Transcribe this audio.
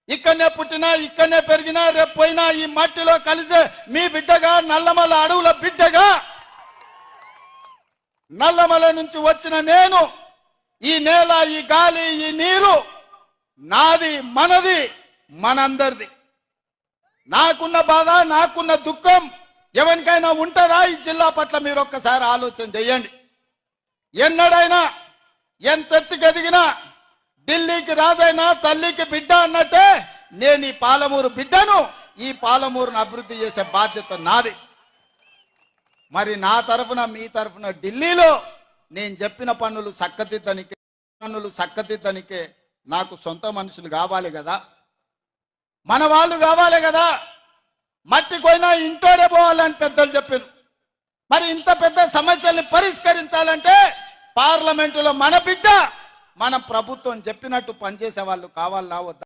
ఇక్కడనే పుట్టినా ఇక్కడనే పెరిగినా రేపు పోయినా ఈ మట్టిలో కలిసే మీ బిడ్డగా నల్లమల అడవుల బిడ్డగా నల్లమల నుంచి వచ్చిన నేను ఈ నేల ఈ గాలి ఈ నీరు నాది మనది మనందరిది. నాకున్న బాధ నాకున్న దుఃఖం ఎవరికైనా ఉంటుందా ఈ జిల్లా పట్ల? మీరు ఒక్కసారి ఆలోచన చేయండి. ఎన్నడైనా ఎంతెత్తుకు ఎదిగినా ఢిల్లీకి రాజైనా తల్లికి బిడ్డ అన్నట్టే నేను ఈ పాలమూరు బిడ్డను, ఈ పాలమూరును అభివృద్ధి చేసే బాధ్యత నాది. మరి నా తరఫున మీ తరఫున ఢిల్లీలో నేను చెప్పిన పనులు చక్కదిద్దనికే నాకు సొంత మనుషులు కావాలి కదా, మన వాళ్ళు కావాలి కదా. మట్టి పోయినా ఇంటోడే పోవాలని పెద్దలు చెప్పారు. మరి ఇంత పెద్ద సమస్యల్ని పరిష్కరించాలంటే పార్లమెంటులో మన బిడ్డ మన ప్రభుత్వం చెప్పినట్టు పనిచేసే వాళ్ళు కావాలా వద్దా?